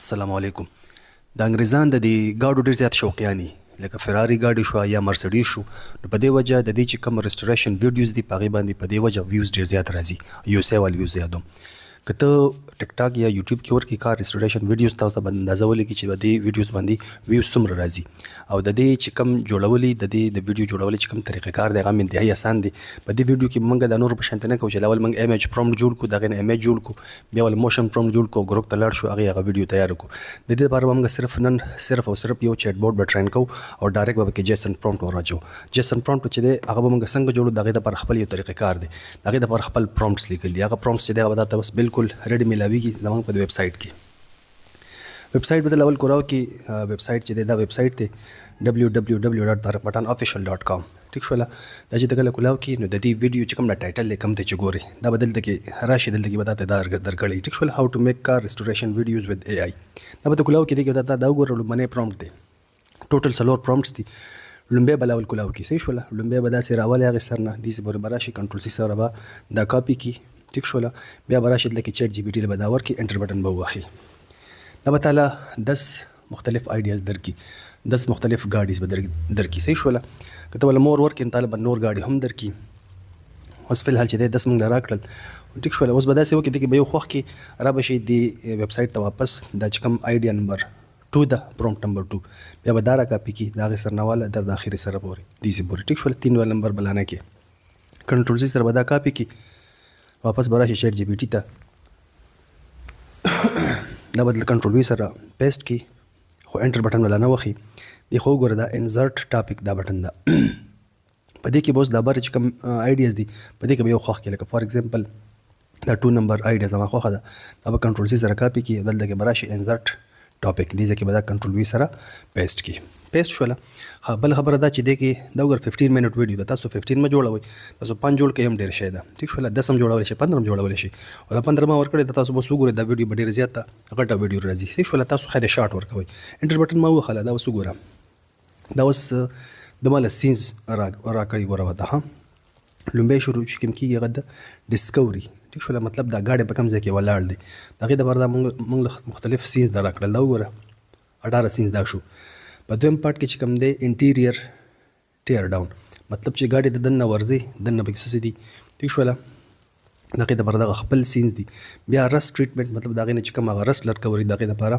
السلام علیکم. د انګریزان د دې ګاډو ډېر زیات شوقیان دي، لکه فراري ګاډي شو یا مرسډیز شو. نو په دې وجه د دې چې کوم ریسټوریشن ویډیوز دي په هغې باندې په دې وجه ویوز ډېر زیات راځي، یو سیوال ویوز یادوم. که ته ټیک ټاک یا یوټیوب کې ورکړې کار ریسټوریشن ویډیوز تاسو ته به اندازه ولګي چې په دې ویډیوز باندې ویوز څومره راځي. او د دې چې کوم جوړولي د دې د ویډیو جوړولو چې کوم طریقه کار دی هغه هم انتهایي اسان دی. په دې ویډیو کې موږ د نورو په شانته نه کوو چې اول موږ ایمیج پرومپټ جوړ کړو، د هغې نه ایمیج جوړ کړو، بیا ول موشن پرومپټ جوړ کړو، ګروپ ته لاړ شو، هغه ویډیو تیار کړو. د دې لپاره به موږ صرف او صرف یو چیټ بوټ به ټرین کوو او ډایرکټ به پکې جیسن پرومپټ وراچوو. جیسن پرومپټ چې دی هغه به موږ څنګه جوړو، د هغې لپاره خپل یو طریقه کار دی، د هغې لپاره خپل پرومپټس لیکل دي. هغه پرومپټس چې دی هغه به درته بس بالکل ریډي میلاویږي زموږ په ویب سایټ کې. ویب سایټ به اول کوراو کې ویب سایټ چې دی دا ویب سایټ دی www.tariqpathanofficial.com. ټیک شوله. دا چې ته کله کولاو کې نو د دې ویډیو چې کوم دا ټایټل دی کوم ته چې ګورې دا به دلته کې راشي، دلته کې به تاته دا درکړی. ټیک شوله. هاو ټو میک کار ریسټوریشن ویډیوز ود AI. دا به ته کولاو کې دی کې دا وګوره لومړنی پرومپټ دی. ټوټل 4 پرومپټس دي. لومبۍ به اول کولاو کې صحیح شوله. لومبۍ به داسې راولې هغې سر نه داسې پورې به راشي، کنټرول C سره به دا کاپي کړي. ټیک شوله. بیا به راشي دلته کې چیټ GPT له به دا ورکړي، انټر بټن به ووهي. دا به تعالی 10 مختلف آیډیاز درکړي، 10 مختلف ګاډیز به درکړي. صحیح شوله. که ته ول مور ورکړي نو تعالی به نور ګاډي هم درکړي. اوس فی الحال چې دی 10 موږ له راکړل. ټیک شوله. اوس به داسې وکړي دې کې به یو خوښ کې را به شي دې ویب سایټ ته واپس دا چې کوم آیډیا نمبر 2 ده، پرومپټ نمبر 2 بیا به دا را کاپي کړي د هغې سرنواله در د آخري سره پورې داسې پورې. ټیک شوله. 3 ول نمبر بلانه کې کنټرول C سره به دا کاپي کړي، واپس به راشي چیټ GPT ته، دا به دلته کنټرول V سره پیسټ کړي، خو انټر بټن ولا نه وخي. دی خو وګوره دا انزرټ ټاپک دا بټن ده. په دې کې به اوس دا بر چې کوم آیډیاز دي په دې کې به یو خوښ کړي، لکه فار ایگزامپل دا 2 نمبر آیډیا زما خوښه ده، دا به کنټرول C سره کاپي کړي، دلته کې به راشي انزرټ ټاپک، دې ځای کې به دا کنټرول V سره پیسټ کړي. پیسټ شوله. بل خبره دا چې دی کې دا وګوره 15 منټ ویډیو ده، تاسو 15 مه جوړوئ، تاسو 5 جوړ کړئ هم ډېر شی ده. ټیک شوله. 10 هم جوړولی شئ، 15 هم جوړولی شئ. او دا 15 ما ورکړی ده تاسو بس وګورئ دا ویډیو به ډېره زیاته غټه ویډیو راځي. صحیح شوله. تاسو خیر شارټ ورکوئ، انټر بټن ما ووهله. دا اوس وګوره دا اوس د ما له سینز راکړي ګوره وته ها. لومبۍ شروع چې کوم کېږي هغه د ډسکوري. ټیک شوله. مطلب دا ګاډی په کوم ځای کې ولاړ دی، د هغې دپاره دا موږ مختلف سینز دا راکړل. دا وګوره 18 سینز دا شو. په دویم پارټ کې چې کوم دی انټیریر ټیر ډاون، مطلب چې ګاډي د دننه ورځي، دننه پکې څه دي. ټیک شوله. د هغې دپاره دغه خپل سینز دي. بیا رس ټریټمنټ، مطلب د هغې نه چې کوم هغه رس لرکوري د هغې دپاره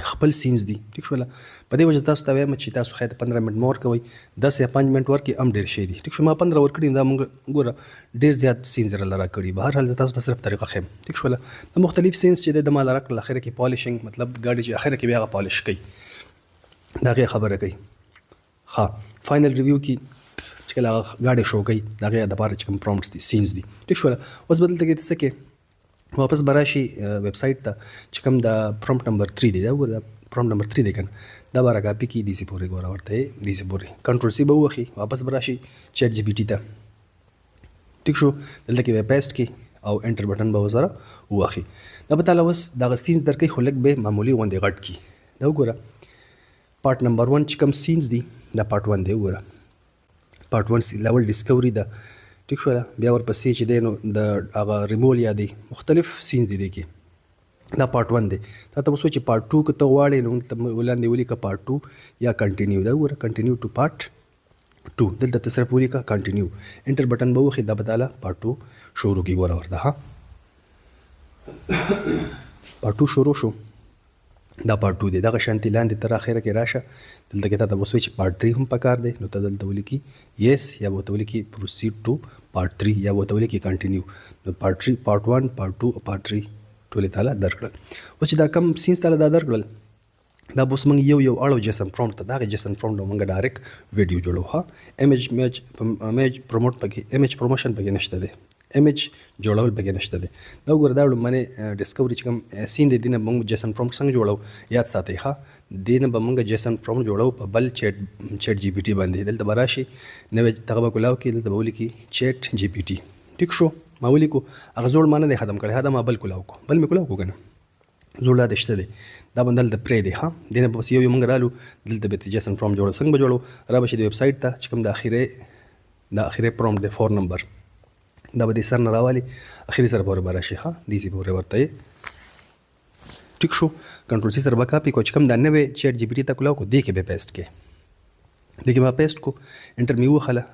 خپل سینز دي. ټیک شوله. په دې وجه تاسو ته وایم چې تاسو خیر 15 منټ مه ورکوئ، 10 یا 5 منټ ورکړي هم ډېر شی دي. ټیک شو. ما 15 ورکړي، دا موږ ګوره ډېر زیات سینز راله راکړي. به هر حال زه تاسو ته صرف طریقه ښیم. ټیک شوله. د مختلف سینز چې دی د ما له راکړل اخره کې پالشنګ، مطلب ګاډي چې اخره کې بیا هغه پالش کوي، د هغې خبره کوي. ښه فاینل ریویو کې چې کله هغه ګاډي شو کوي د هغې دپاره چې کوم پرومپټس دي، سینز دي. ټیک شوله. اوس به دلته کې څه کې واپس به راشي ویب سایټ ته چې کوم د پرومپټ نمبر 3 دی، دا وګوره پرومپټ نمبر 3 دی که نه، دا به راکاپي کړي داسې پورې ګوره ورته داسې پورې کنټرول C به ووهي، واپس به راشي چیټ GPT ته. ټیک شو. دلته کې به پیسټ کړي او انټر بټن به ورسره ووهي. دا به تعالی اوس دغه سینز درکوي، خو لږ به معمولي غوندې غټ کړي. دا وګوره پارټ نمبر 1 چې کوم سینز دي دا پارټ 1 دی. وګوره پارټ 1 لاول ډسکوري ده. ټیک شوله. بیا ورپسې چې دی نو د هغه ریمول یا دی مختلف سینز دي دی کې، دا پارټ 1 دی. تا ته اوس وایي چې پارټ 2 که ته غواړې نو ته ولاندې ولیکه پارټ 2 یا کنټینیو. دا وګوره کنټینیو ټو پارټ 2، دلته ته صرف ولیکه کنټینیو، انټر بټن به ووهي، دا به تعالی پارټ 2 شروع کړي. ګوره ورته ها پارټ 2 شروع شو. دا پارټ 2 دی. دغه شانتي لاندې تر اخره کې راشه، دلته کې تا ته اوس وایي چې پارټ 3 هم پکار دی، نو ته دلته ولیکي یس یا به ورته ولیکي پروسیډ ټو پارټ 3 یا به ورته ولیکي کنټینیو. نو پارټ 3 پارټ 1 پارټ 2 او پارټ 3 ټولې تعالی درکړل. اوس چې دا کم سینز تعالی دا درکړل، دا به اوس موږ یو اړو جیسن پرومپټ ته، د هغې جیسن پرومپټ نه موږ ډایرکټ ویډیو جوړو. ها ایمیج پروموټ پکې، ایمیج پروموشن پکې نشته دی، ایمیج جوړول پکې نشته دی. دا وګوره دا لومړنی ډسکوري چې کوم سین دی، دې نه به موږ جیسن پرومپټ څنګه جوړو یاد ساتئ. ښه دې نه به موږ جیسن پرومپټ جوړو په بل چیټ GPT باندې. دلته به راشي نوې دغه به کولاو کې، دلته به ولیکي چیټ GPT. ټیک شو. ما ولیکو هغه زوړ ما نه دی ختم کړی، دا ما بل کولاو کو، بل مې کولاو کو که نه، زوړ دا شته دی، دا به دلته پرې دی. ها دې نه به بس یو موږ رالو، دلته به جیسن پرومپټ جوړو. څنګه به جوړو؟ را به شي د ویب سایټ ته چې کوم د اخرې پرومپټ دی 4 نمبر، دا به دې سر نه راوالي اخري سره پورې به راشي. ها داسې پورې ورته ټیک شو. کنټرول سی سره به کاپي کو چې کوم دا نوې چیټ جی پی ټي ته کلاو کو دې کې به پیسټ کې دې کې ما پیسټ کو انټر می وخله.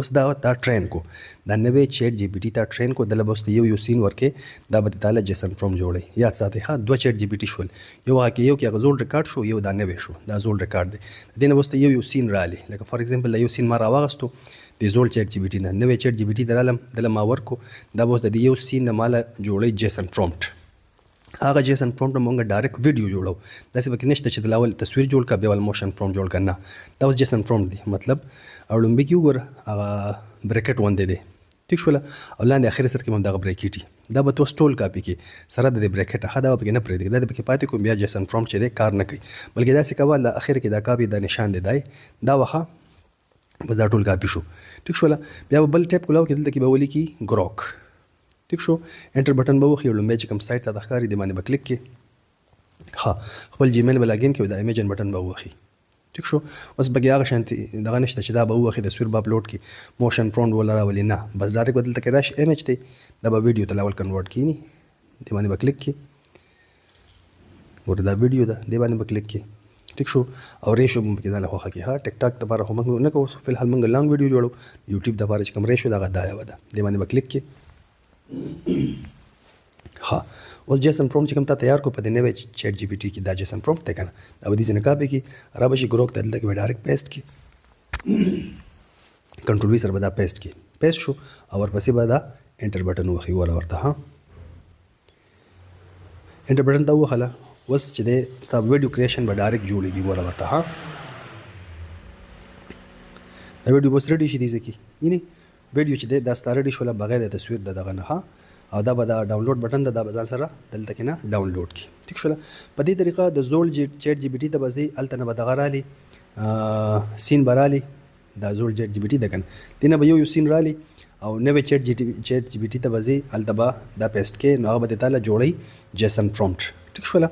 اوس دا ټرین کو دا نوې چیټ جی پی ټي ته ټرین کو دله بس یو سین ورکې دا به تعالی جیسن پروم جوړي. یاد ساتي ها دوه چیټ جی پی ټي شول یو کې غزول ریکارډ شو یو دا نوې شو دا زول ریکارډ دی. دینه بس یو سین رالي لکه فار ایگزامپل یو سین ما راوغستو د زول چیټ جی پی ټي نه نوې چیټ جی پی ټي درالم دله ما ورکو دا بس د یو سین نه مال جوړي جیسن پرومپټ. هغه جیسن پرومپټ مونږ ډایرکټ ویډیو جوړو داسې پکې نشته چې د لاول تصویر جوړ کا بیا ول موشن پرومپټ جوړ کنه. دا اوس جیسن پرومپټ دی مطلب اولمبي کې وګوره هغه بریکټ وندې دی ټیک شول او لاندې اخر سر کې مونږ دغه بریکټي دا به تو سټول کاپي کې سره د بریکټ هدا پکې نه پرې دی دا پکې پاتې کوم بیا جیسن پرومپټ چې دی کار نه کوي بلکې دا څه کول اخر کې دا کاپي دا نشان دی دا وخه بس دا ټول کاپي شو ټیک شول. بیا بل ټیپ کولاو کې دلته کې به ولي کې ګروک ټیک شو. انټر بٹن به وخی لومبه چې کوم سایت ته د ښکاری دی باندې به کلیک کې ها خپل جیمیل به لاګین کې دا ایمیجن بٹن به وخی ټیک شو. اوس بګي هغه شانتي دغه نشته چې دا به وخی د تصویر به اپلوډ کی موشن پرومپټ ولا راولي نه بس ډایرکټ بدل تک راش ایمیج ته دا به ویډیو ته لاول کنورټ کینی دی باندې به کلیک کې ګوره دا ویډیو ده دی باندې به کلیک کې ټیک شو. او ریشو هم کې دا لخوا کې ها ټیک ټاک ته لپاره هم نه کوو فلحال موږ لانګ ویډیو جوړو یوټیوب د لپاره چې کوم ریشو دغه دا ودا دی باندې به کلیک کې ها. اوس جیسن پرومپټ چې کوم تا تیار کو په دې نوې چیټ جی پی ټي کې دا جیسن پرومپټ ته کنه دا به دې څنګه کاپي کې را به شي ګروک ته دلته کې ډایرکټ پیسټ کې کنټرول وی سره به دا پیسټ کې پیسټ شو او ورپسې به دا انټر بٹن وخی ولا ورته ها انټر بٹن دا وخله. اوس چې د تا ویډیو کریشن به ډایرکټ جوړیږي ولا ورته ها دا ویډیو بس ریډي شي دي ځکه یعنی ویډیو چې دا ستاره دي شوله بغیر د تصویر دغه نه ها او دا به دا ډاونلوډ بٹن دا به ځان سره دلته کې نه ډاونلوډ کی ټیک شوله. په دې طریقه د زول چیټ جی پی ټي ته به زی الته نه به دغه رالي سین برالي دا زول چیټ جی پی ټي دغه دینه به یو سین رالي او نوې چیټ جی پی ټي ته به زی الته به دا پیسټ کې نو هغه به تعالی جوړي جیسن پرومپټ ټیک شوله.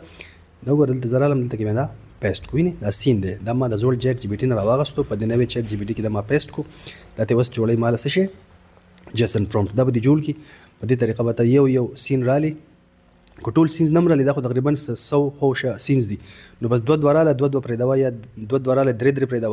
نو ورته زرالم دلته کې دا پیسټ کو نه دا سین دی دا ما د زول چیټ جی پی ټي نه راوغستو په دې نوې چیټ جی پی ټي کې دا ما پیسټ کو دا ته وس جوړي مال څه شي جیسن پرومپټ دا به دی جوړ کی په دې طریقه به یو سین رالي کو ټول سینز نمبر لري دا خو تقریبا 100 هوشه سینز دي نو بس دوه دوراله پرې دا یا دوه دوراله درې پرې دا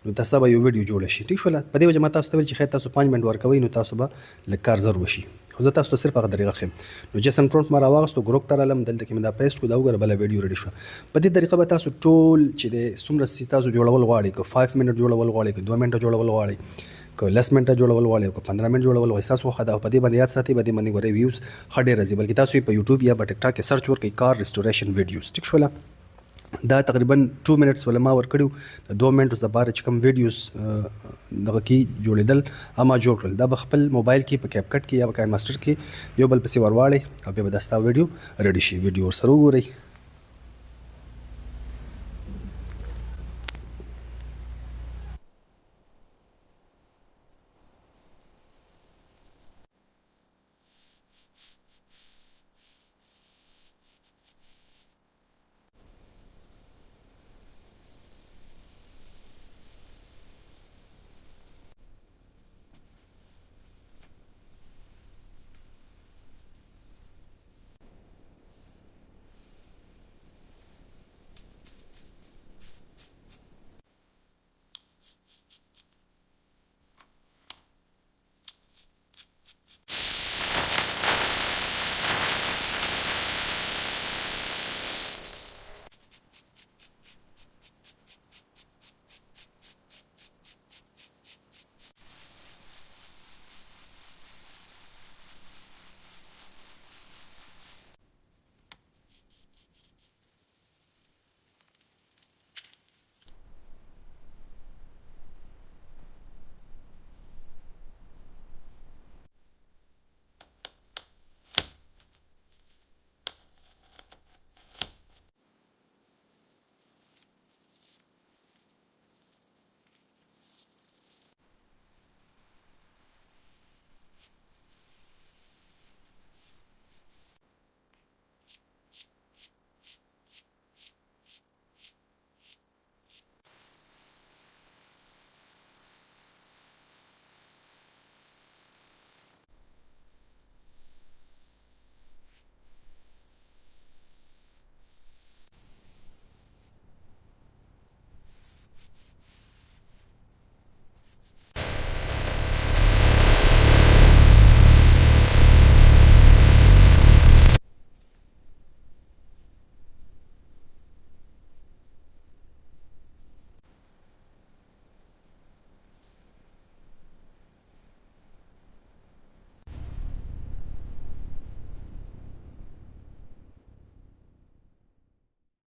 نو تاسو به یو ویډیو جوړ شي ټیک شول. په دې وجه ما تاسو ته چې خیر تاسو 5 منټ ورکوي نو تاسو به لکار زر وشي خو زه تاسو ته صرف هغه طریقه خم نو جیسن پرومپټ ما راوغستو ګروک تر علم دلته کې دا پیسټ کو دا وګوره بل ویډیو ریډي شو. په دې طریقه به تاسو ټول چې د سمره سی تاسو جوړول غواړي کو 5 منټ جوړول غواړي کو 2 منټ جوړول غواړي کو لس منټه جوړول غواړي کو 15 منټ جوړول غواړي تاسو خو دا په دې باندې یاد ساتي په دې باندې غوړي ویوز خډه راځي بلکې تاسو په یوټیوب یا په ټیک ټاک کې سرچ ورکړئ کار ریسټوریشن ویډیوز ټیک شولا. دا تقریبا 2 منټس ولا ما ور کړو 2 منټس د بار چې کوم ویډیوز دغه کې جوړیدل اما جوړ کړل دا خپل موبایل کې په کیپ کټ کې یا په کاین ماستر کې یو بل پسې ورواړي او بیا به داستا ویډیو ریډي شي ویډیو سره وګورئ.